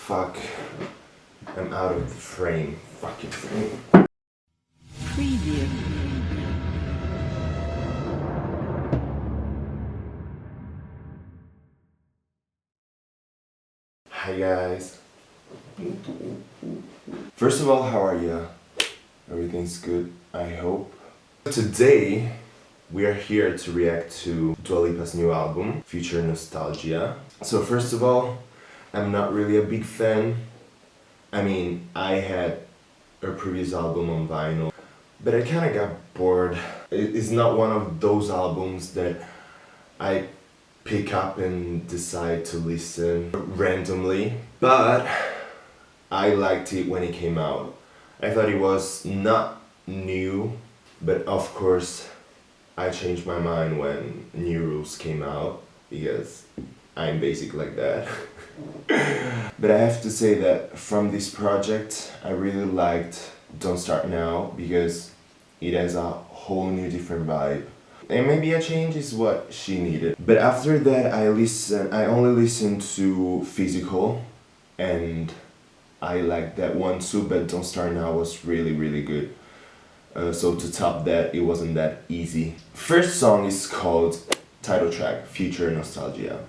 Fuck. I'm out of the frame. Fucking frame. Preview. Hi guys. First of all, how are you? Everything's good, I hope. Today we are here to react to Dua Lipa's new album, Future Nostalgia. So first of all, I'm not really a big fan. I mean, I had her previous album on vinyl, but I kinda got bored. It's not one of those albums that I pick up and decide to listen randomly, but I liked it when it came out. I thought it was not new, but of course I changed my mind when New Rules came out, because I'm basic like that. But I have to say that from this project I really liked Don't Start Now, because it has a whole new different vibe. And maybe a change is what she needed. But after that I only listened to Physical, and I liked that one too, but Don't Start Now was really good. So to top that, it wasn't that easy. First song is called, title track, Future Nostalgia.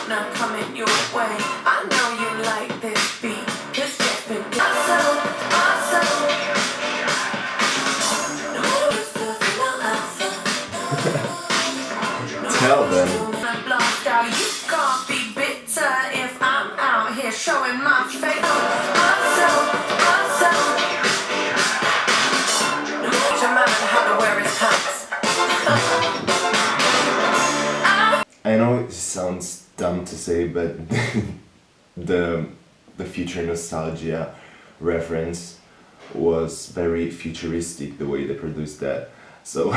Now coming your way, I know you like this beat. It's just been Tell them. You can't be bitter if I'm out here showing my face. I know it sounds dumb to say, but the Future Nostalgia reference was very futuristic, the way they produced that. So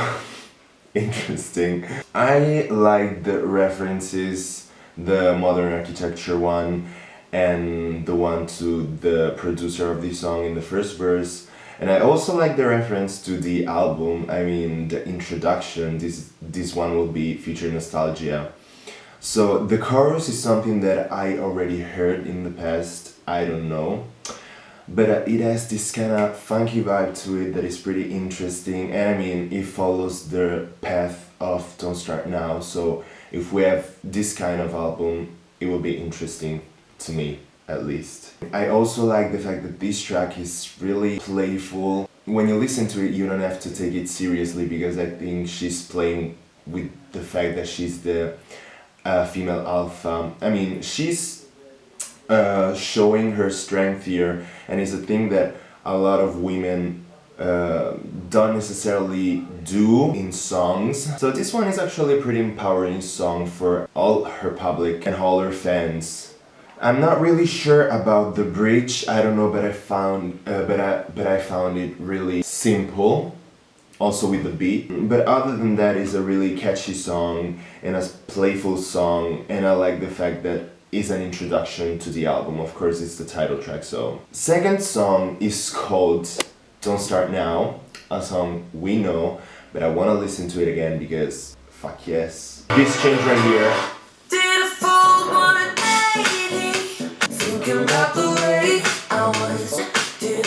interesting. I like the references, the modern architecture one and the one to the producer of the song in the first verse. And I also like the reference to the album, I mean the introduction. This one will be Future Nostalgia. So the chorus is something that I already heard in the past, I don't know. But it has this kind of funky vibe to it that is pretty interesting, and I mean it follows the path of Don't Start Now, so if we have this kind of album it will be interesting to me, at least. I also like the fact that this track is really playful. When you listen to it you don't have to take it seriously, because I think she's playing with the fact that she's the female alpha. I mean, she's showing her strength here, and it's a thing that a lot of women don't necessarily do in songs. So this one is actually a pretty empowering song for all her public and all her fans. I'm not really sure about the bridge, I don't know, but I found it really simple, also with the beat. But other than that, it's a really catchy song and a playful song, and I like the fact that is an introduction to the album. Of course it's the title track. So second song is called Don't Start Now, a song we know, but I want to listen to it again because fuck yes. This change right here. Did a full 180, thinking about the way I was. Did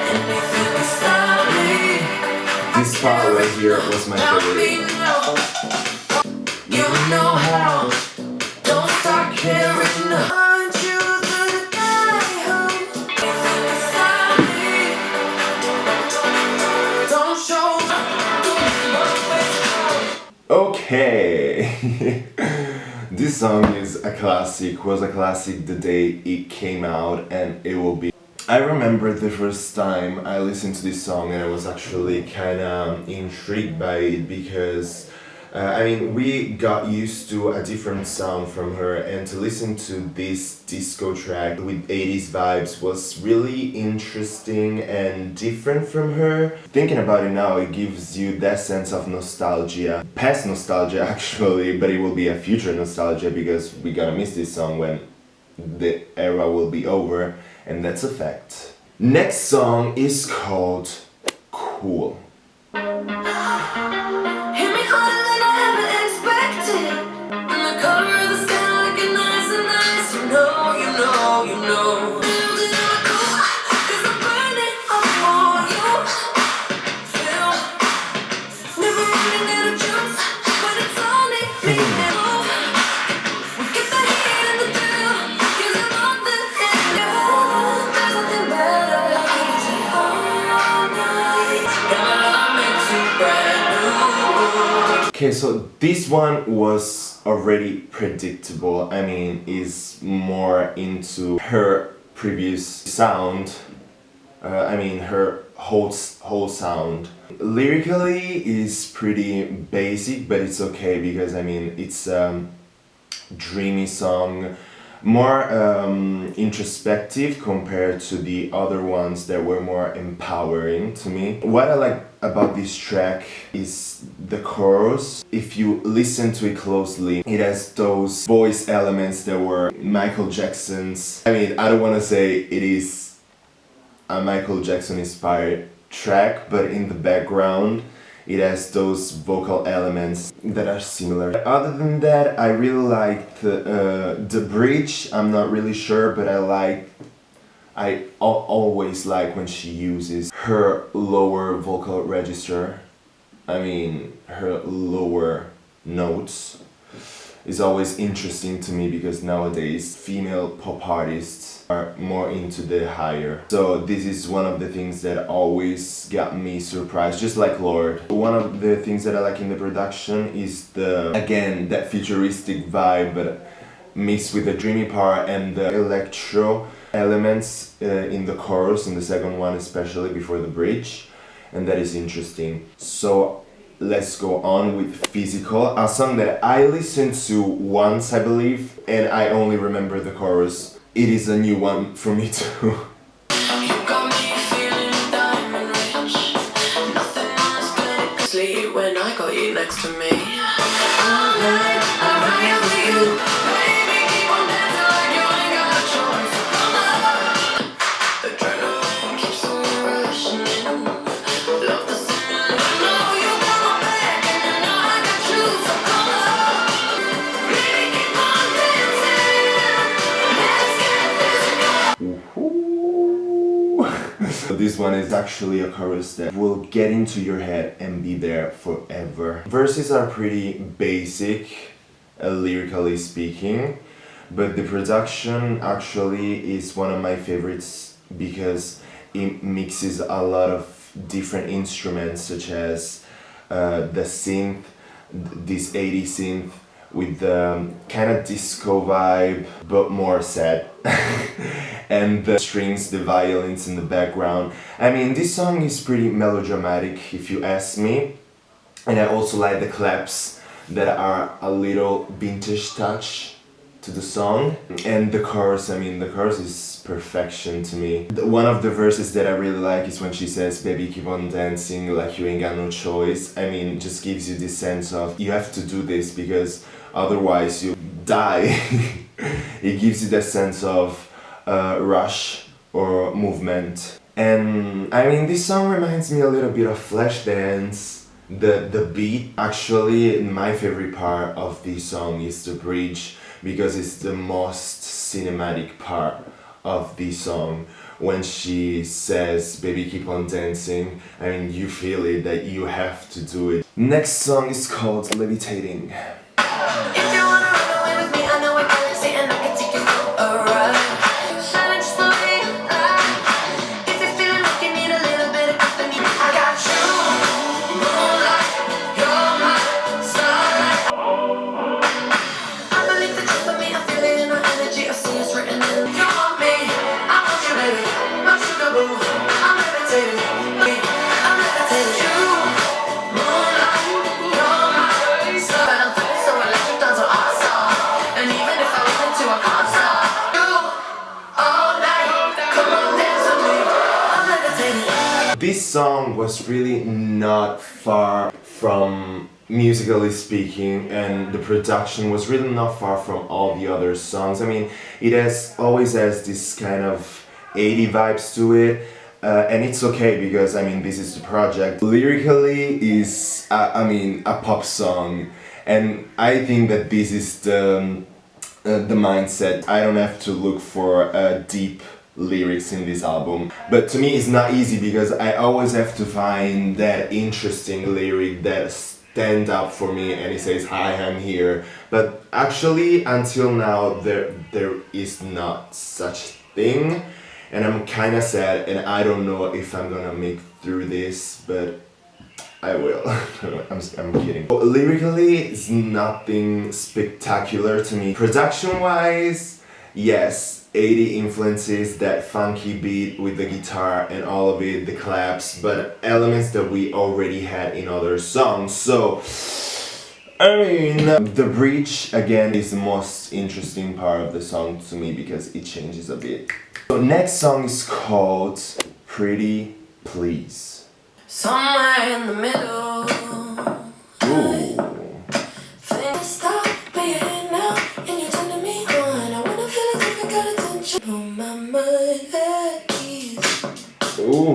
anything to stop me? This part right here was my favorite. You know how. Don't start caring. Aren't you the guy home? Anything to stop me? Don't show. Okay. This song is a classic, was a classic the day it came out, and it will be. I remember the first time I listened to this song and I was actually kinda intrigued by it, because I mean, we got used to a different sound from her, and to listen to this disco track with 80s vibes was really interesting and different from her. Thinking about it now, it gives you that sense of nostalgia. Past nostalgia actually, but it will be a future nostalgia, because we're gonna miss this song when the era will be over, and that's a fact. Next song is called Cool. Okay, so this one was already predictable. I mean, is more into her previous sound. I mean, her whole sound. Lyrically is pretty basic, but it's okay because I mean it's dreamy song, more introspective compared to the other ones that were more empowering to me. What I like about this track is the chorus. If you listen to it closely, it has those voice elements that were Michael Jackson's. I mean, I don't want to say it is a Michael Jackson inspired track, but in the background it has those vocal elements that are similar. Other than that, I really like the bridge. I'm not really sure, but I always like when she uses her lower vocal register. I mean, her lower notes is always interesting to me because nowadays female pop artists are more into the higher. So this is one of the things that always got me surprised, just like Lord. One of the things that I like in the production is again, that futuristic vibe, but mixed with the dreamy part and the electro elements in the chorus, in the second one especially before the bridge, and that is interesting. So let's go on with Physical, a song that I listened to once, I believe, and I only remember the chorus. It is a new one for me too. You got me feeling diamond rich. Nothing else could sleep when I got you next to me. All night, I'm hanging with you. Baby, keep on dancing like you ain't got a choice. Come on. Adrenaline keeps on rushing in. Love the singing. I know you got my back and you know I got you. So come on. Baby, keep on dancing. Let's get physical. So this one is actually a chorus that will get into your head and be there forever. Verses are pretty basic, lyrically speaking, but the production actually is one of my favorites because it mixes a lot of different instruments such as the synth, this 80s synth with the kind of disco vibe but more sad and the strings, the violins in the background. I mean, this song is pretty melodramatic if you ask me, and I also like the claps that are a little vintage touch to the song. And the chorus, I mean, the chorus is perfection to me. One of the verses that I really like is when she says, baby, keep on dancing like you ain't got no choice. I mean, it just gives you this sense of you have to do this because otherwise you die. It gives you that sense of rush or movement. And I mean, this song reminds me a little bit of Flashdance. The beat, actually, my favorite part of this song is the bridge because it's the most cinematic part of the song. When she says, baby, keep on dancing, I mean, you feel it, that you have to do it. Next song is called Levitating. If you wanna run away with me, I know a galaxy and I can take you for a ride. Shining just the way you like. If you're feeling like you need a little bit of company, I got you. Moonlight, you're my starlight. I believe that you're for me, I feel it in our energy, I see it's written in. You want me, I want you, baby. My sugar boo, I'm levitating. I'm levitating. You, moonlight, you're my starlight. So electric, dance so awesome. And even if I wanted to, I can't stop. You, all night, come on, dance with me. I'm levitating. This song was really not far from, musically speaking, and the production was really not far from all the other songs. I mean, it always has this kind of 80 vibes to it, and it's okay because I mean this is the project. Lyrically is I mean a pop song, and I think that this is the mindset. I don't have to look for deep lyrics in this album, but to me it's not easy because I always have to find that interesting lyric that stand up for me and it says hi, I'm here. But actually until now there is not such thing, and I'm kind of sad and I don't know if I'm gonna make through this, but I will. I'm kidding. Lyrically, it's nothing spectacular to me. Production-wise, yes, 80 influences, that funky beat with the guitar and all of it, the claps, but elements that we already had in other songs. So, I mean, the bridge again is the most interesting part of the song to me because it changes a bit. So next song is called Pretty Please. Somewhere in the middle. Ooh. Things stop, but you're here now, and you're turning me on. I wanna feel like I got attention. Put my mind at ease. Ooh.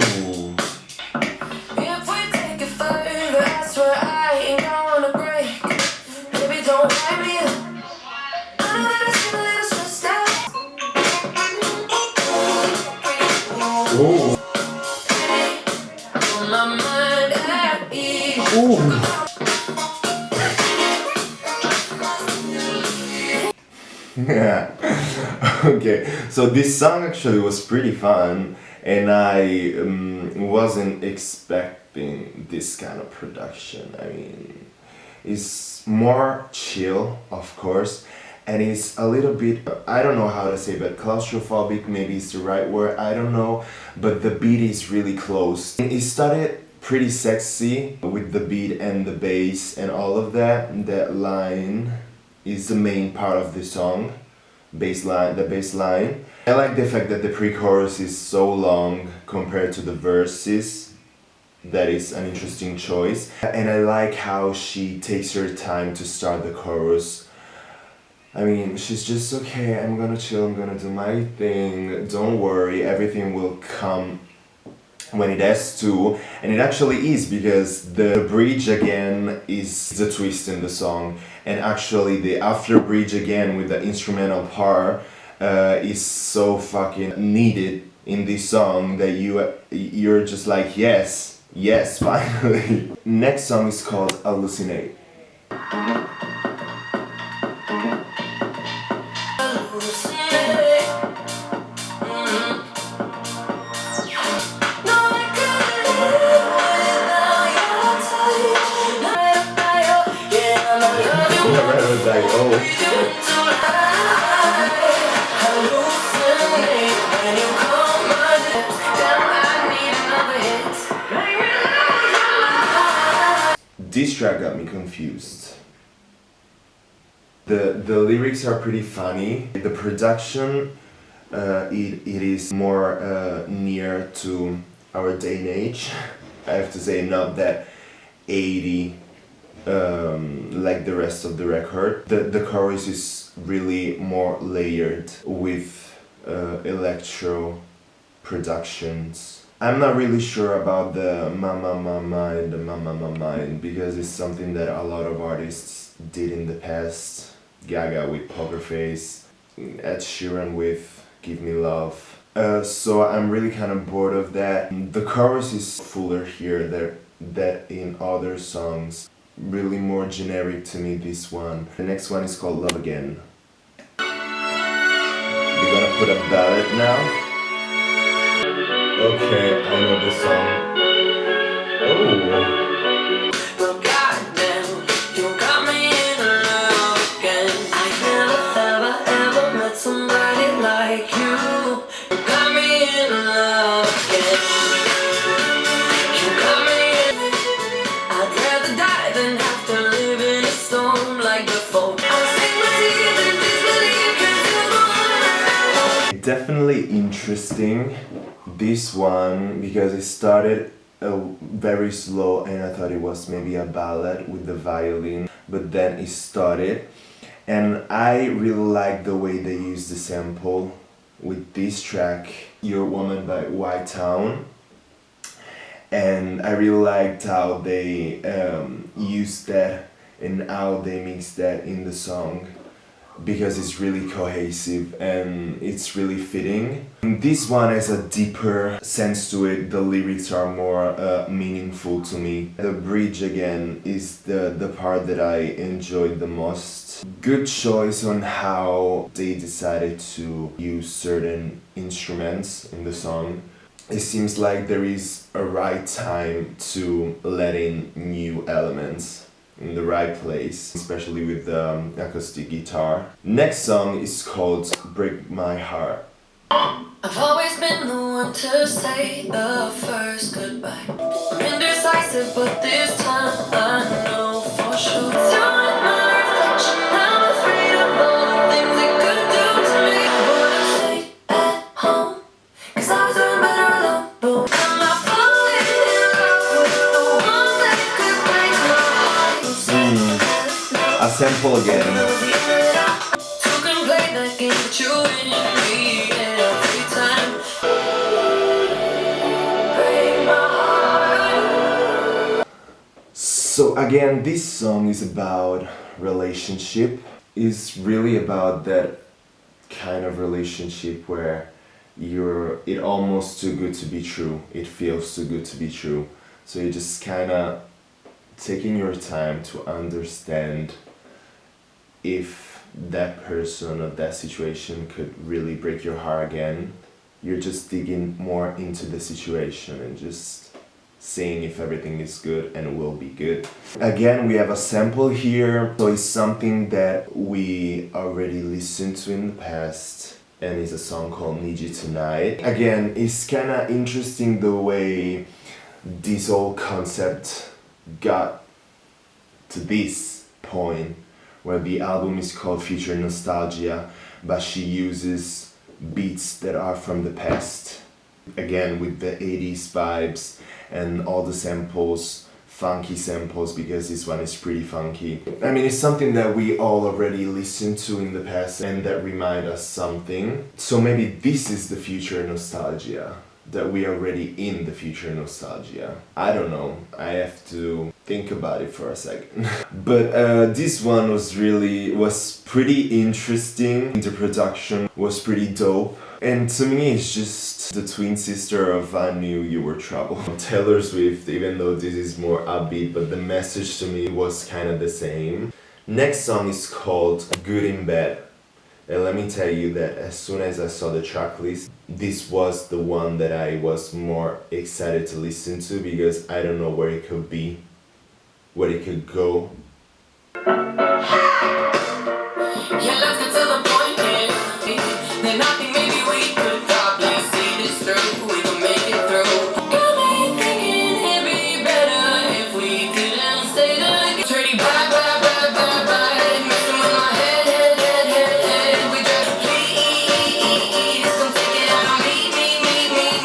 If we take it further, I swear I ain't gonna break. Baby, don't hide me. I know that I seem a little stressed out. Ooh. Put my mind at ease. Ooh. Yeah. Okay, so this song actually was pretty fun, and I wasn't expecting this kind of production. I mean, it's more chill, of course, and it's a little bit, I don't know how to say, but claustrophobic maybe is the right word, I don't know, but the beat is really close. It started pretty sexy with the beat and the bass and all of that. That line is the main part of the song, the bass line. I like the fact that the pre-chorus is so long compared to the verses. That is an interesting choice. And I like how she takes her time to start the chorus. I mean, she's just, okay, I'm gonna chill, I'm gonna do my thing, don't worry, everything will come when it has to, and it actually is, because the bridge again is the twist in the song, and actually the after bridge again with the instrumental part is so fucking needed in this song that you're just like, yes, finally. Next song is called Hallucinate. I was like, oh. This track got me confused. The lyrics are pretty funny. The production, it is more near to our day and age. I have to say, not that 80 like the rest of the record. The chorus is really more layered with electro productions. I'm not really sure about the mama and the mama because it's something that a lot of artists did in the past. Gaga with Poker Face, Ed Sheeran with Give Me Love. So I'm really kind of bored of that. The chorus is fuller here that in other songs. Really more generic to me, this one. The next one is called Love Again. We're gonna put a ballad now. Okay, I know the song. Oh. But goddamn, you got me in love again. I never ever met somebody like you. You got me in love again. You got me in. I'd rather die than have to live in a storm like before. I'll sing my tears and disbelieve 'cause you're the one. Definitely interesting, this one, because it started very slow and I thought it was maybe a ballad with the violin, but then it started, and I really like the way they use the sample with this track, Your Woman by White Town, and I really liked how they used that and how they mixed that in the song, because it's really cohesive and it's really fitting. This one has a deeper sense to it, the lyrics are more meaningful to me. The bridge again is the part that I enjoyed the most. Good choice on how they decided to use certain instruments in the song. it seems like there is a right time to let in new elements in the right place, especially with the acoustic guitar. Next song is called Break My Heart. I've always been the one to say the first goodbye. I'm indecisive, but this time I know for sure. Doing my reflection, I'm afraid of all the things it could do to me. I would've stayed at home, 'cause I was doing better alone. But am I falling in love with the one that could break my heart? A sample again. To play that game, but you win me every time. Break my heart. So again, this song is about relationship. It's really about that kind of relationship where it almost too good to be true. It feels too good to be true. So you're just kind of taking your time to understand if that person or that situation could really break your heart again. You're just digging more into the situation and just seeing if everything is good and will be good. Again, we have a sample here, so it's something that we already listened to in the past, and it's a song called Need You Tonight. Again, it's kind of interesting the way this whole concept got to this point, where the album is called Future Nostalgia, but she uses beats that are from the past. Again, with the 80s vibes and all the samples, funky samples, because this one is pretty funky. I mean, it's something that we all already listened to in the past and that remind us something. So maybe this is the future nostalgia, that we are already in the future nostalgia. I don't know, I have to think about it for a second. But this one was pretty interesting. The production was pretty dope. And to me, it's just the twin sister of I Knew You Were Trouble. Taylor Swift, even though this is more upbeat, but the message to me was kind of the same. Next song is called Good in Bed. And let me tell you that as soon as I saw the track list, this was the one that I was more excited to listen to, because I don't know where it could be, where it could go. You left it to the point, yeah. Then I think maybe we could probably see this through. We could make it through. Got me thinking it'd be better if we didn't stay together. Dirty bye, bye, bye, bye, bye. Messing with my head. We just please come take it out on me.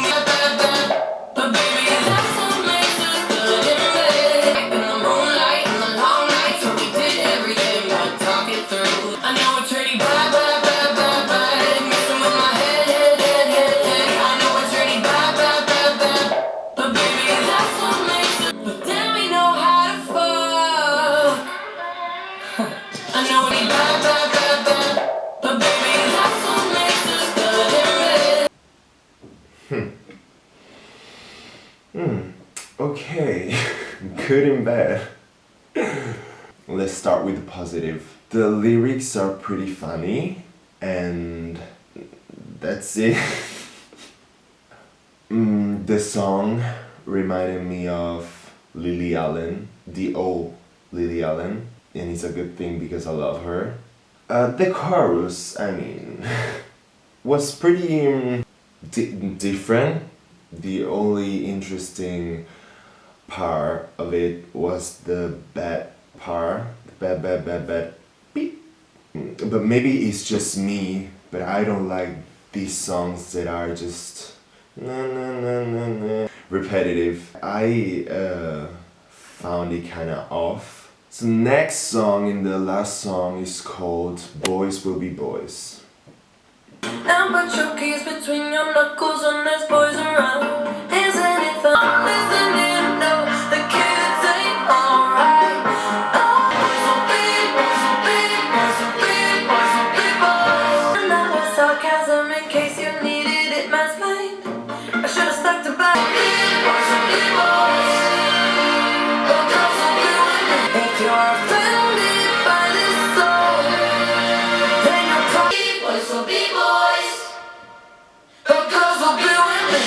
Bye, bye. But baby, that's what makes us good in bed. In the moonlight, in the long nights, when we did everything but talk it through. I know it's dirty bye, bye, bye, bye, bye. Messing with my head. I know it's dirty bye, bye, bye, bye. But baby, that's what makes us. But then we know how to fuck. I know it's bye, bye, bye, bye. But baby, that's what makes us good in bed. Okay, good and bad. Let's start with the positive. The lyrics are pretty funny, and that's it. The song reminded me of Lily Allen, the old Lily Allen, and it's a good thing because I love her. The chorus, I mean, was pretty different. The only interesting part of it was the bad part, bad, beep. But maybe it's just me, but I don't like these songs that are just repetitive. I found it kind of off. So next song in the last song is called Boys Will Be Boys. Now put your keys between your knuckles when there's boys around. Isn't it fun listening? No, the kids ain't alright. Oh, boys will be boys. And that was sarcasm in case you needed it mansplained. I should've stuck to back. Boys will be boys. But girls will be women. If you're offended by this song, then you're probably boys will be boys. But girls will be women.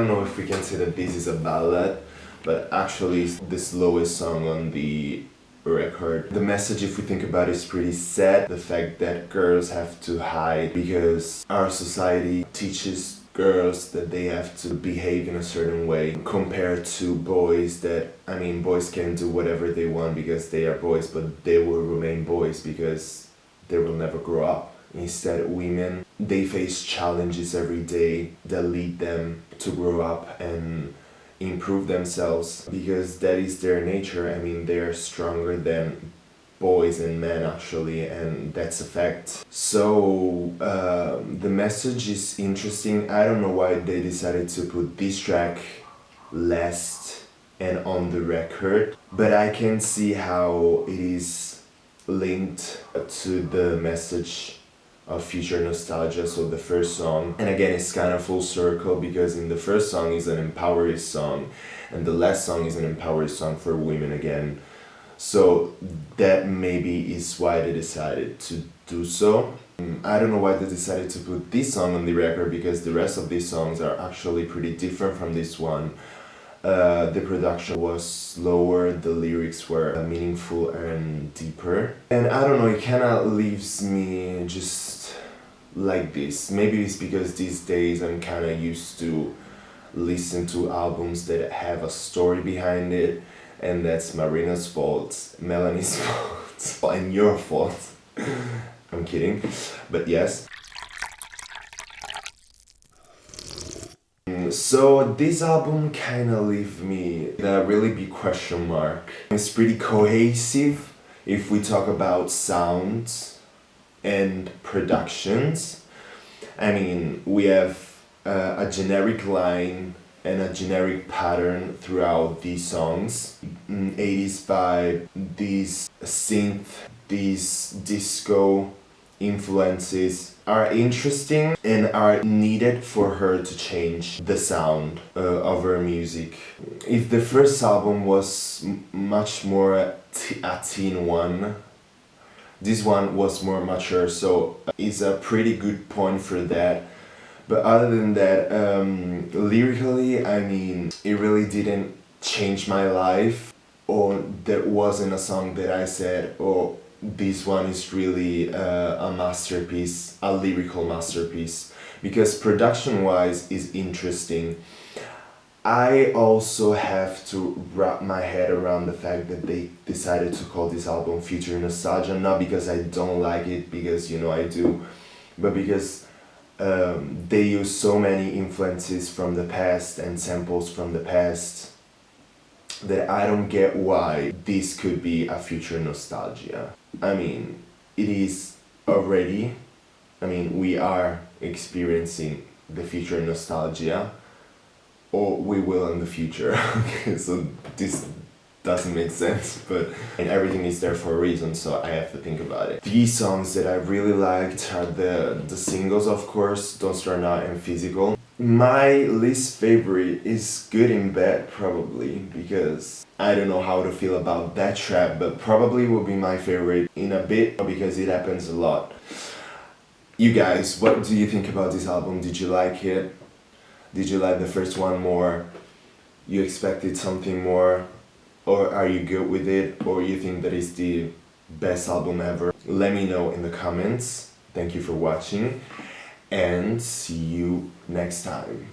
don't know if we can say that this is a ballad, but actually it's the slowest song on the record. The message, if we think about it, is pretty sad. The fact that girls have to hide because our society teaches girls that they have to behave in a certain way compared to boys that, I mean, boys can do whatever they want because they are boys, but they will remain boys because they will never grow up. Instead, women, they face challenges every day that lead them to grow up and improve themselves because that is their nature. I mean, they're stronger than boys and men actually, and that's a fact. So the message is interesting. I don't know why they decided to put this track last and on the record, but I can see how it is linked to the message of future nostalgia, so the first song. And again, it's kind of full circle because in the first song is an empowering song and the last song is an empowering song for women again. So that maybe is why they decided to do so. I don't know why they decided to put this song on the record because the rest of these songs are actually pretty different from this one. The production was slower, the lyrics were meaningful and deeper. And I don't know, it kind of leaves me just like this. Maybe it's because these days I'm kind of used to listen to albums that have a story behind it, and that's Marina's fault, Melanie's fault, and your fault. I'm kidding, but yes. So this album kinda leave me with a really big question mark. It's pretty cohesive if we talk about sounds and productions. I mean, we have a generic line and a generic pattern throughout these songs. 80s vibe, these synth, these disco influences are interesting and are needed for her to change the sound of her music. If the first album was much more a teen one, this one was more mature, so it's a pretty good point for that. But other than that, lyrically, I mean, it really didn't change my life, or there wasn't a song that I said, oh, this one is really a masterpiece, a lyrical masterpiece, because production-wise is interesting. I also have to wrap my head around the fact that they decided to call this album Future Nostalgia, not because I don't like it, because you know I do, but because they use so many influences from the past and samples from the past that I don't get why this could be a future nostalgia. I mean, it is already, I mean, we are experiencing the future nostalgia, or we will in the future. Okay, so this doesn't make sense, but and everything is there for a reason, so I have to think about it. These songs that I really liked are the singles, of course, Don't Start Now and Physical. My least favorite is Good in Bed, probably, because I don't know how to feel about that track, but probably will be my favorite in a bit because it happens a lot. You guys, what do you think about this album? Did you like it? Did you like the first one more? You expected something more? Or are you good with it? Or you think that it's the best album ever? Let me know in the comments. Thank you for watching and see you next time.